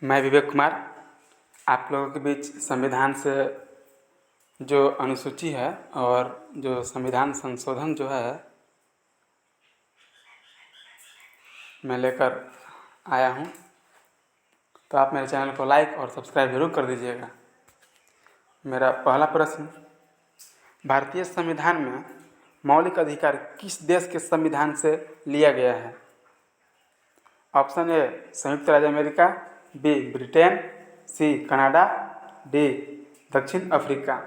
मैं विवेक कुमार आप लोगों के बीच संविधान से जो अनुसूची है और जो संविधान संशोधन जो है मैं लेकर आया हूँ। तो आप मेरे चैनल को लाइक और सब्सक्राइब जरूर कर दीजिएगा। मेरा पहला प्रश्न, भारतीय संविधान में मौलिक अधिकार किस देश के संविधान से लिया गया है? ऑप्शन ए संयुक्त राज्य अमेरिका, B Britain, C Canada, D दक्षिण अफ्रीका।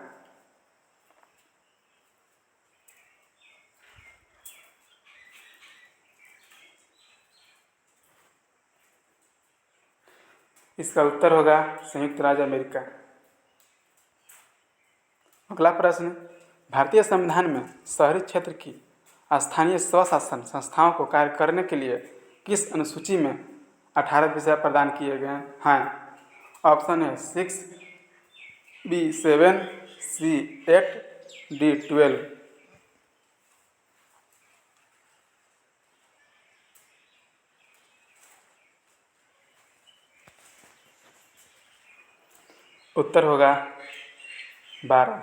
इसका उत्तर होगा संयुक्त राज्य अमेरिका। अगला प्रश्न, भारतीय संविधान में शहरी क्षेत्र की स्थानीय स्वशासन संस्थाओं को कार्य करने के लिए किस अनुसूची में 18 विषय प्रदान किए गए हैं? ऑप्शन है 6, बी 7, सी 8, डी 12। उत्तर होगा 12।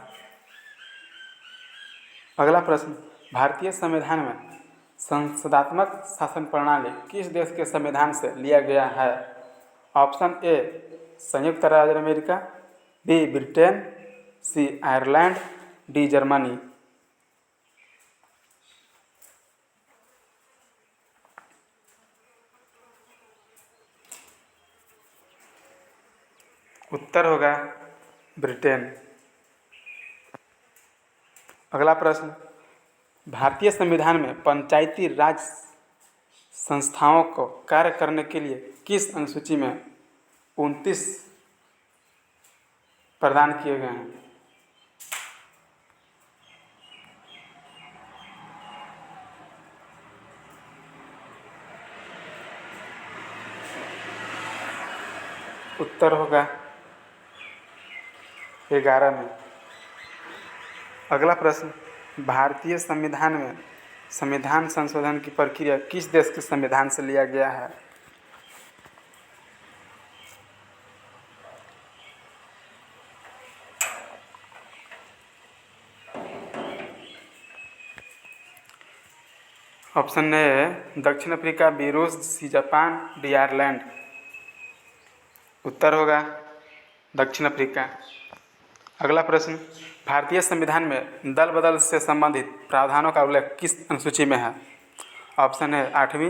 अगला प्रश्न, भारतीय संविधान में संसदात्मक शासन प्रणाली किस देश के संविधान से लिया गया है? ऑप्शन ए संयुक्त राज्य अमेरिका, बी ब्रिटेन, सी आयरलैंड, डी जर्मनी। उत्तर होगा ब्रिटेन। अगला प्रश्न, भारतीय संविधान में पंचायती राज संस्थाओं को कार्य करने के लिए किस अनुसूची में 29 प्रदान किए गए हैं? उत्तर होगा 11 में। अगला प्रश्न, भारतीय संविधान में संविधान संशोधन की प्रक्रिया किस देश के संविधान से लिया गया है? ऑप्शन ए दक्षिण अफ्रीका, बी रूस, सी जापान, डी आयरलैंड। उत्तर होगा दक्षिण अफ्रीका। अगला प्रश्न, भारतीय संविधान में दल बदल से संबंधित प्रावधानों का उल्लेख किस अनुसूची में है? ऑप्शन है 8वीं,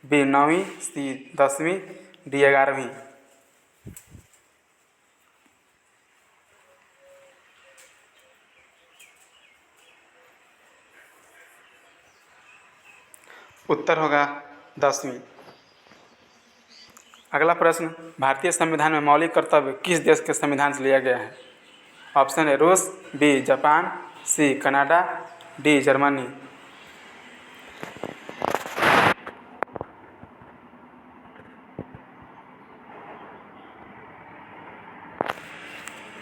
बी 9वीं, सी 10वीं, डी 11वीं। उत्तर होगा 10वीं। अगला प्रश्न, भारतीय संविधान में मौलिक कर्तव्य किस देश के संविधान से लिया गया है? ऑप्शन है रूस, B Japan, C Canada, D Germany.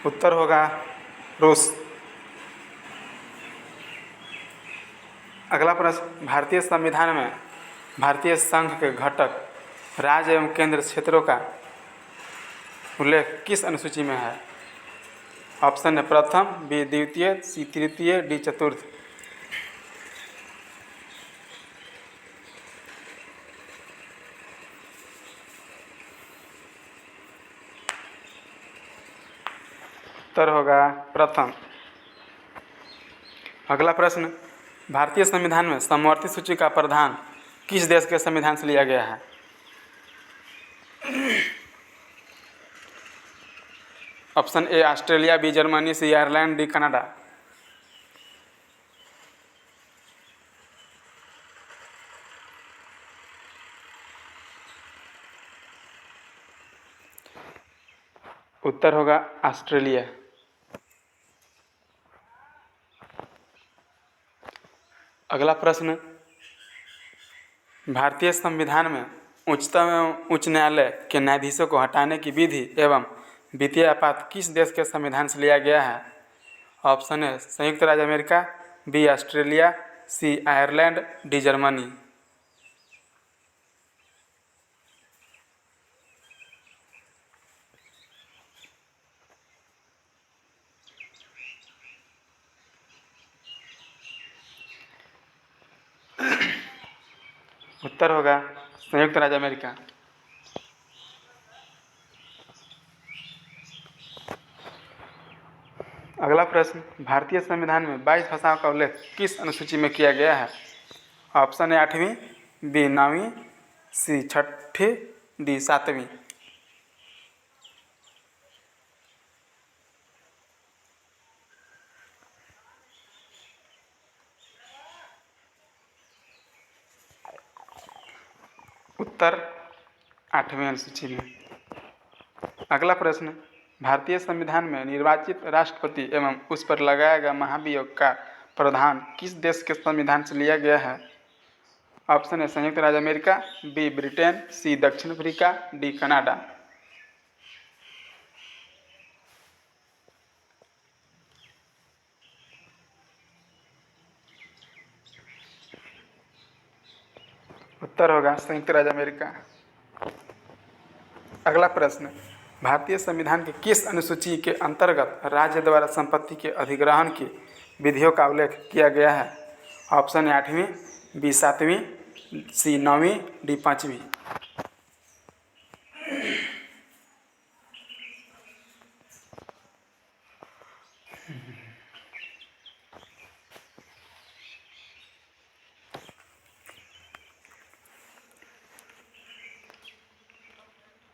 उत्तर होगा रूस। अगला प्रश्न, भारतीय संविधान में भारतीय संघ के घटक राज्य एवं केंद्र क्षेत्रों का उल्लेख किस अनुसूची में है? ऑप्शन है प्रथम, बी द्वितीय, सी तृतीय, डी चतुर्थ। उत्तर होगा प्रथम। अगला प्रश्न, भारतीय संविधान में समवर्ती सूची का प्रावधान किस देश के संविधान से लिया गया है? Option A Australia, B Germany, C Ireland, D Canada. उत्तर होगा ऑस्ट्रेलिया। अगला प्रश्न, भारतीय संविधान में उच्चतम एवं उच्च न्यायालय के न्यायाधीशों को हटाने की विधि एवं वित्तीय आपात किस देश के संविधान से लिया गया है? ऑप्शन है संयुक्त राज्य अमेरिका, बी ऑस्ट्रेलिया, सी आयरलैंड, डी जर्मनी। उत्तर होगा संयुक्त राज्य अमेरिका। अगला प्रश्न, भारतीय संविधान में 22 भाषाओं का उल्लेख किस अनुसूची में किया गया है? ऑप्शन ए 8वीं, बी 9वीं, सी 6ठी, डी 7वीं। उत्तर 8वीं अनुसूची में। अगला प्रश्न, भारतीय संविधान में निर्वाचित राष्ट्रपति एवं उस पर लगाया गया महाभियोग का प्रावधान किस देश के संविधान से लिया गया है? ऑप्शन ए संयुक्त राज्य अमेरिका, बी ब्रिटेन, सी दक्षिण अफ्रीका, डी कनाडा। उत्तर होगा संयुक्त राज्य अमेरिका। अगला प्रश्न, भारतीय संविधान के किस अनुसूची के अंतर्गत राज्य द्वारा संपत्ति के अधिग्रहण की विधियों का उल्लेख किया गया है? ऑप्शन ए 8वीं, बी 7वीं, सी 9वीं, डी 5वीं।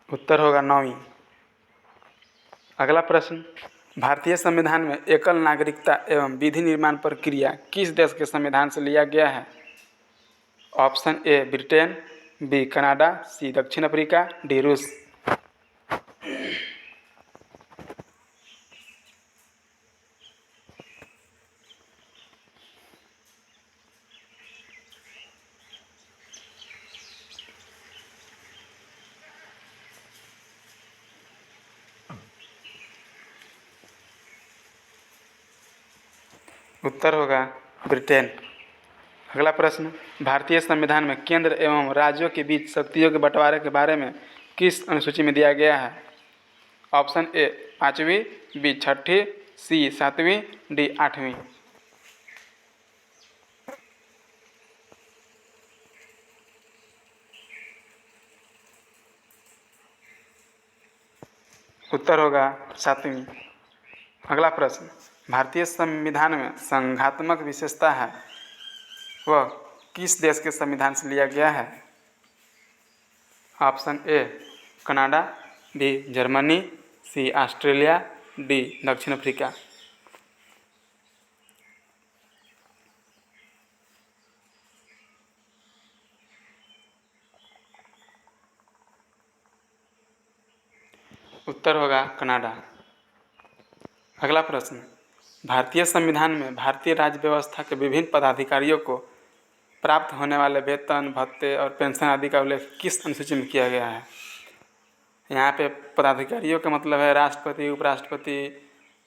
उत्तर होगा 9वीं। अगला प्रश्न, भारतीय संविधान में एकल नागरिकता एवं विधि निर्माण प्रक्रिया किस देश के संविधान से लिया गया है? Option A Britain, B Canada, C दक्षिण अफ्रीका, डी रूस। उत्तर होगा ब्रिटेन। अगला प्रश्न, भारतीय संविधान में केंद्र एवं राज्यों के बीच शक्तियों के बंटवारे के बारे में किस अनुसूची में दिया गया है? ऑप्शन ए 5वीं, बी 6ठी, सी 7वीं, डी 8वीं। उत्तर होगा 7वीं। अगला प्रश्न, भारतीय संविधान में संघात्मक विशेषता है वह किस देश के संविधान से लिया गया है? Option A Canada, B Germany, C Australia, D दक्षिण अफ्रीका। उत्तर होगा कनाडा। अगला प्रश्न, भारतीय संविधान में भारतीय राज्य व्यवस्था के विभिन्न पदाधिकारियों को प्राप्त होने वाले वेतन, भत्ते और पेंशन आदि का उल्लेख किस अनुसूची में किया गया है? यहाँ पे पदाधिकारियों का मतलब है राष्ट्रपति, उपराष्ट्रपति,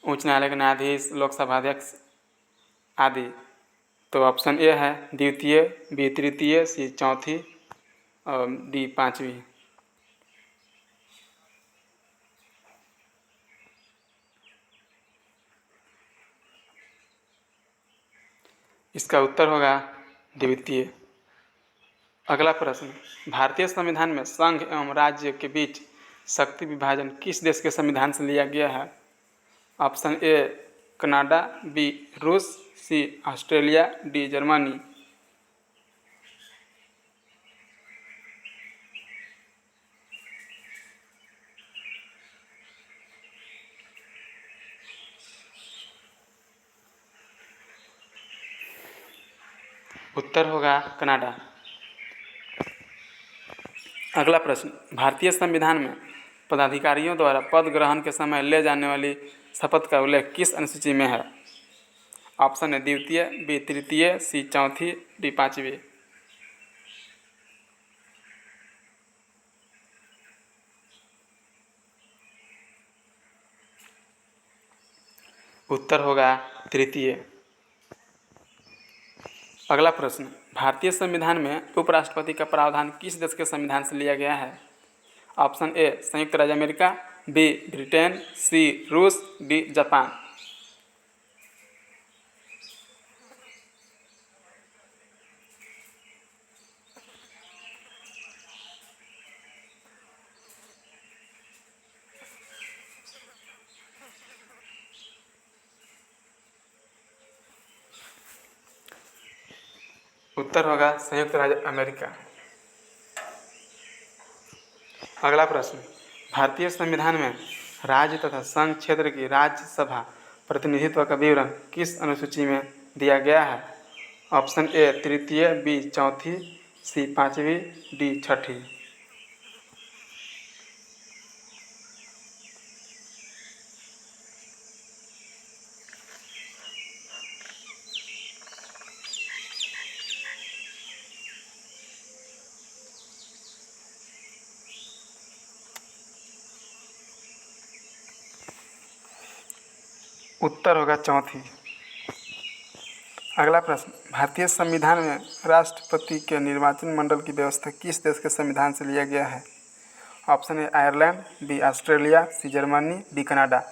उच्च न्यायालय के न्यायाधीश, लोकसभा अध्यक्ष आदि। तो ऑप्शन ए है द्वितीय, बी तृतीय, सी चौथी और डी 5वीं। इसका उत्तर होगा द्वितीय। अगला प्रश्न, भारतीय संविधान में संघ एवं राज्य के बीच शक्ति विभाजन किस देश के संविधान से लिया गया है? ऑप्शन ए कनाडा, बी रूस, सी ऑस्ट्रेलिया, डी जर्मनी। उत्तर होगा कनाडा। अगला प्रश्न, भारतीय संविधान में पदाधिकारियों द्वारा पद ग्रहण के समय ले जाने वाली शपथ का उल्लेख किस अनुसूची में है? ऑप्शन ए द्वितीय, बी तृतीय, सी चौथी, डी 5वीं। उत्तर होगा तृतीय। अगला प्रश्न, भारतीय संविधान में उपराष्ट्रपति का प्रावधान किस देश के संविधान से लिया गया है? ऑप्शन ए संयुक्त राज्य अमेरिका, बी ब्रिटेन, सी रूस, डी जापान। उत्तर होगा संयुक्त राज्य अमेरिका। अगला प्रश्न, भारतीय संविधान में राज्य तथा संघ क्षेत्र की राज्यसभा प्रतिनिधित्व का विवरण किस अनुसूची में दिया गया है? ऑप्शन ए तृतीय, बी चौथी, सी पांचवी, डी छठी। उत्तर होगा चौथी। अगला प्रश्न, भारतीय संविधान में राष्ट्रपति के निर्वाचन मंडल की व्यवस्था किस देश के संविधान से लिया गया है? Option A Ireland, B Australia, C Germany, D Canada.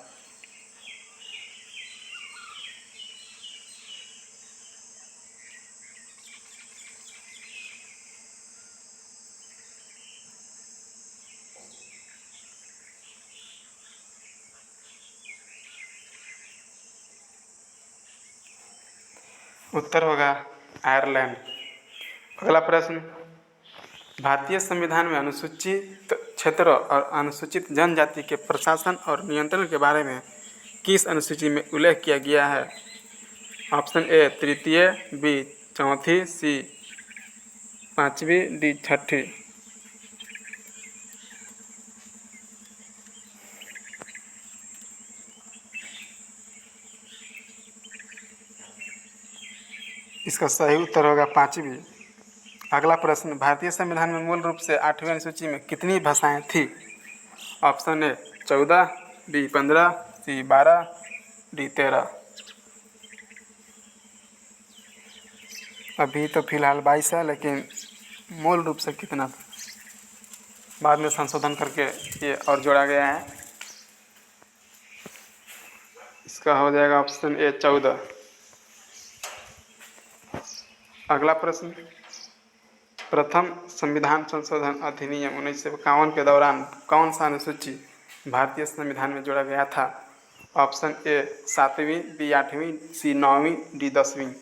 उत्तर होगा आयरलैंड। अगला प्रश्न, भारतीय संविधान में अनुसूचित क्षेत्र और अनुसूचित जनजाति के प्रशासन और नियंत्रण के बारे में किस अनुसूची में उल्लेख किया गया है? ऑप्शन ए तृतीय, बी चौथी, सी पांचवी, डी छठी। इसका सही उत्तर होगा पांचवी। अगला प्रश्न, भारतीय संविधान में मूल रूप से 8वीं अनुसूची में कितनी भाषाएं थी? Option A 14, B 15, C 12, D 13। अभी तो फिलहाल 22 है, लेकिन मूल रूप से कितना था? बाद में संशोधन करके ये और जोड़ा गया है। इसका हो जाएगा ऑप्शन ए 14। अगला प्रश्न, प्रथम संविधान संशोधन अधिनियम 1951 के दौरान कौन सा अनुसूची भारतीय संविधान में जोड़ा गया था? ऑप्शन ए 7वीं, बी 8वीं, सी 9वीं, डी 10वीं।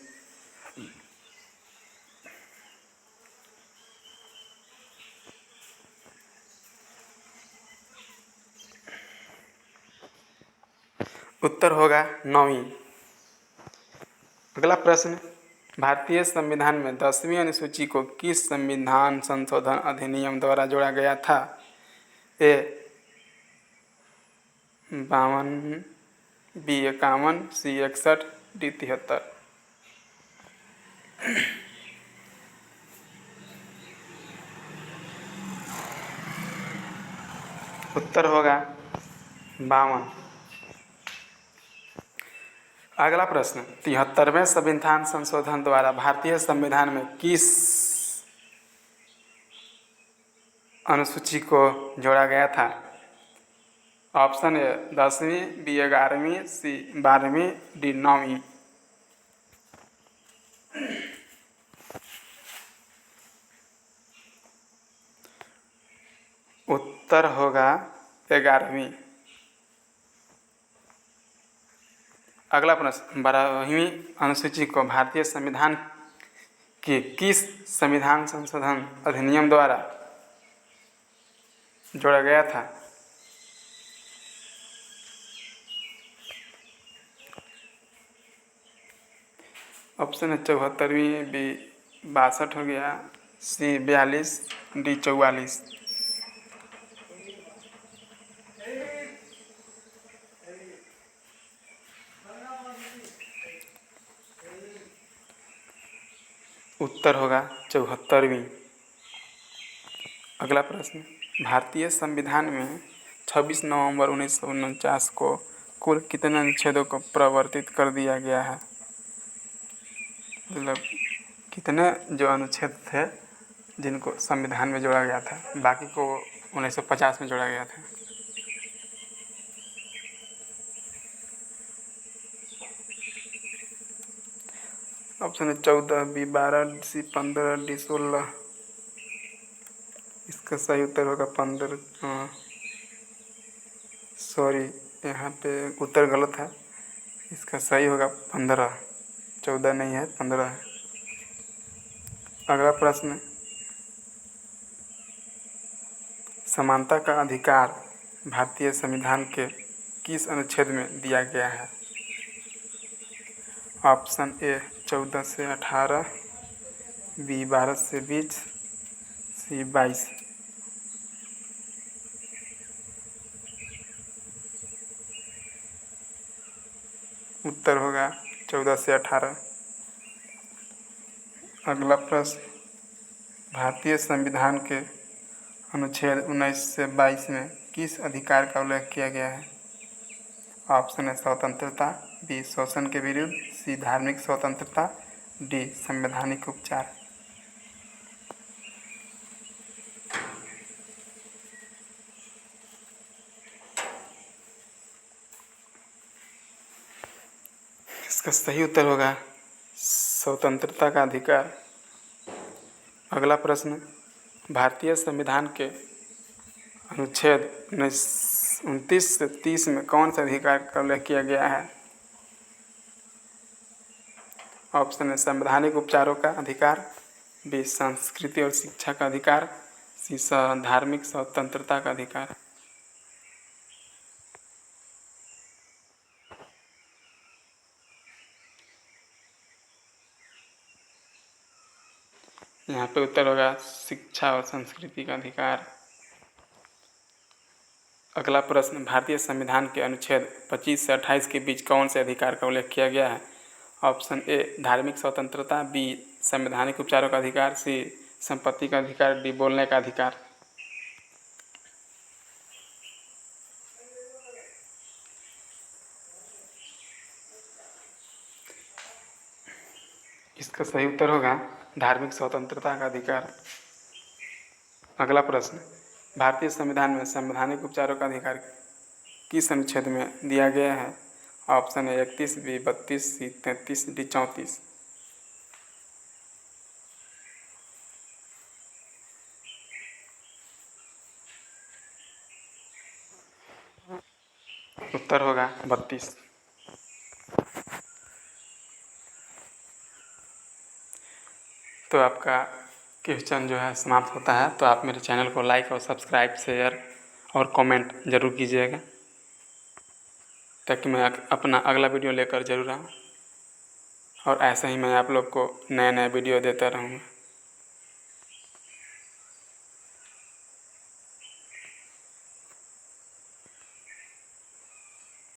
उत्तर होगा 9वीं। अगला प्रश्न, भारतीय संविधान में 10वीं अनुसूची को किस संविधान संशोधन अधिनियम द्वारा जोड़ा गया था? ए 52, बी 51, सी 61, डी 73। उत्तर होगा 52। अगला प्रश्न, 73वें संविधान संशोधन द्वारा भारतीय संविधान में किस अनुसूची को जोड़ा गया था? ऑप्शन ए 10वीं, बी 11वीं, सी 12वीं, डी 9वीं। उत्तर होगा 11वीं। अगला प्रश्न, 12वीं अनुसूची को भारतीय संविधान के किस संविधान संशोधन अधिनियम द्वारा जोड़ा गया था? ऑप्शन है 74वीं, बी 62 हो गया, सी 42, डी 44। उत्तर होगा 74वीं। अगला प्रश्न, भारतीय संविधान में 26 नवंबर 1949 को कुल कितने अनुच्छेदों को प्रवर्तित कर दिया गया है? मतलब कितने जो अनुच्छेद थे जिनको संविधान में जोड़ा गया था, बाकी को 1950 में जोड़ा गया था। ऑप्शन है 14, बी 12, सी 15, डी 16। इसका सही उत्तर होगा 15। सॉरी, यहाँ पे उत्तर गलत है। इसका सही होगा 15। 14 नहीं है, 15 है। अगला प्रश्न, समानता का अधिकार भारतीय संविधान के किस अनुच्छेद में दिया गया है? ऑप्शन ए 14 से 18, बी 12 से 20, सी 22। उत्तर होगा 14 से 18। अगला प्रश्न, भारतीय संविधान के अनुच्छेद 19 से 22 में किस अधिकार का उल्लेख किया गया है? ऑप्शन है स्वतंत्रता, बी शोषण के विरुद्ध, सी धार्मिक स्वतंत्रता, डी संवैधानिक उपचार। इसका सही उत्तर होगा स्वतंत्रता का अधिकार। अगला प्रश्न, भारतीय संविधान के अनुच्छेद 29 से 30 में कौन से अधिकार का उल्लेख किया गया है? ऑप्शन है संवैधानिक उपचारों का अधिकार, बी संस्कृति और शिक्षा का अधिकार, सी धार्मिक स्वतंत्रता का अधिकार। यहाँ पे उत्तर होगा शिक्षा और संस्कृति का अधिकार। अगला प्रश्न, भारतीय संविधान के अनुच्छेद 25 से 28 के बीच कौन से अधिकार का उल्लेख किया गया है? ऑप्शन ए धार्मिक स्वतंत्रता, बी संवैधानिक उपचारों का अधिकार, सी संपत्ति का अधिकार, डी बोलने का अधिकार। इसका सही उत्तर होगा धार्मिक स्वतंत्रता का अधिकार। अगला प्रश्न, भारतीय संविधान में संवैधानिक उपचारों का अधिकार किस अनुच्छेद में दिया गया है? ऑप्शन है 31, बी 32, सी 33, डी 34। उत्तर होगा 32। तो आपका क्वेश्चन जो है समाप्त होता है। तो आप मेरे चैनल को लाइक और सब्सक्राइब, शेयर और कमेंट ज़रूर कीजिएगा, ताकि मैं अपना अगला वीडियो लेकर ज़रूर आऊँ और ऐसे ही मैं आप लोग को नए नए वीडियो देता रहूँगा।